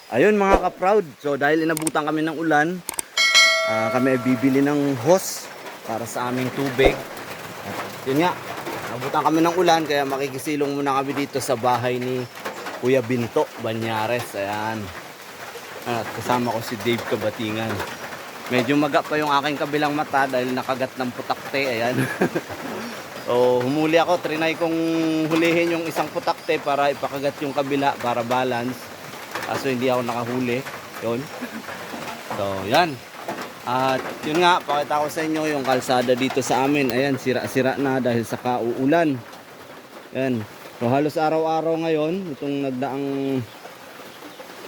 Ayun mga ka-proud. So dahil inabutan kami ng ulan, kami ay bibili ng hose para sa aming tubig. At yun nga, inabutan kami ng ulan kaya makikisilong muna kami dito sa bahay ni Kuya Binto Banyares. Ayan. At kasama ko si Dave Kabatingan. Medyo maga pa yung aking kabilang mata dahil nakagat ng putakte. Ayan. So humuli ako, trinay kong hulihin yung isang putakte para ipakagat yung kabila para balance. Kaso hindi ako nakahuli. Yun. So yan. At yun nga, pakita ko sa inyo yung kalsada dito sa amin. Ayan, sira-sira na dahil sa kauulan. Ayan. So halos araw-araw ngayon, itong nagdaang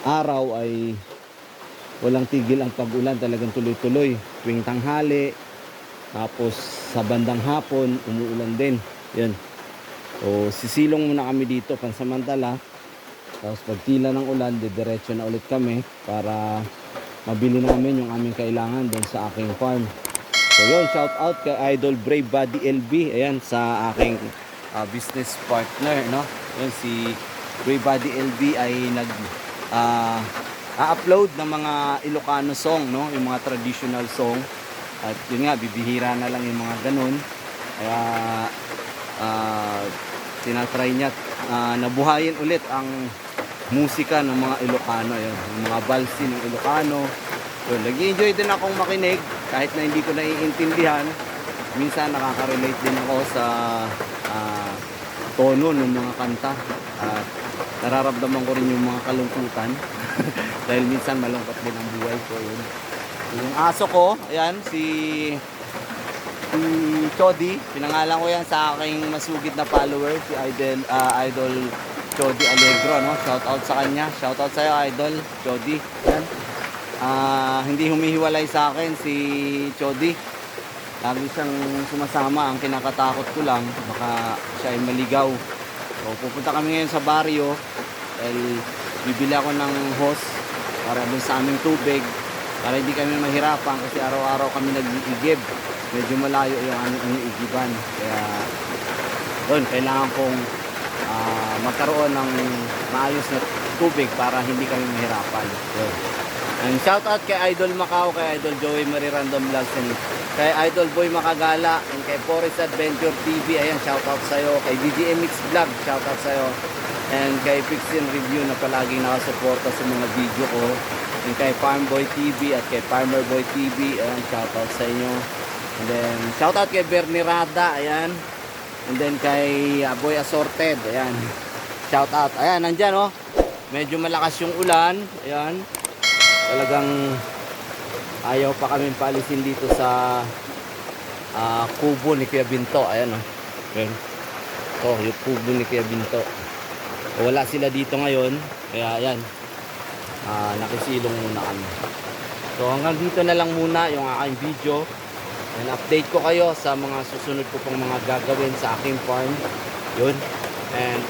araw ay walang tigil ang pag-ulan. Talagang tuloy-tuloy. Tuwing tanghali, tapos sa bandang hapon, umuulan din. Yan. So sisilong muna kami dito pansamantala. Tapos pag tila ng ulan, diretso na ulit kami para mabili namin yung aming kailangan doon sa aking farm. So yun, shout out kay Idol Brave Body LB. Ayan, sa aking business partner, no? Yun, si Brave Body LB ay upload ng mga Ilocano song, no? Yung mga traditional song. At yun nga, bibihira na lang yung mga ganun. Kaya tinatry niya nabuhayin ulit ang musika ng mga Ilocano. Yun, yung mga balsi ng Ilocano. Yun, nag-enjoy din akong makinig kahit na hindi ko naiintindihan. Minsan nakaka-relate din ako sa tono ng mga kanta. At nararamdaman ko rin yung mga kalungkutan dahil minsan malungkot din ang buhay ko. Yun. Yung aso ko, ayan, si Chody, pinangalan ko yan sa aking masugid na follower, si Idol Chody Allegro, no? Shout out sa kanya, shout out sa iyo Idol Chody. Yan. Hindi humihiwalay sa akin si Chody. Lagi siyang sumasama, ang kinakatakot ko lang baka siya ay maligaw. So pupunta kami ngayon sa baryo dahil bibili ako ng hose para dun sa aming tubig para hindi kami mahirapan kasi araw-araw kami nag-iigib. Medyo malayo yung aming iigiban. Kaya doon, kailangan kong magkaroon ng maayos na tubig para hindi kami mahirapan. Yun. And shout out kay Idol Macau, kay Idol Joey Marie Random Vlogs, and kay Idol Boy Makagala, and kay Forest Adventure TV. Ayan, shout out sa'yo. Kay DGMX Vlog, shout out sa'yo. And kay Fixin Review na palaging nakasuporta sa mga video ko. And kay Farmboy TV at kay Farmer Boy TV. Ayan, shout out sa inyo. And then shout out kay Bernie Rada. Ayan. And then kay Boy Assorted. Ayan. Shout out. Ayan, nandyan oh. Medyo malakas yung ulan. Ayan. Talagang ayaw pa kami paalisin dito sa kubo ni Kuya Binto. Ayan oh. Ayan. So, yung kubo ni Kuya Binto. Wala sila dito ngayon. Kaya ayan. Nakisilong muna kami. So hanggang dito na lang muna yung aking video. And update ko kayo sa mga susunod ko pong mga gagawin sa aking farm. Yun. And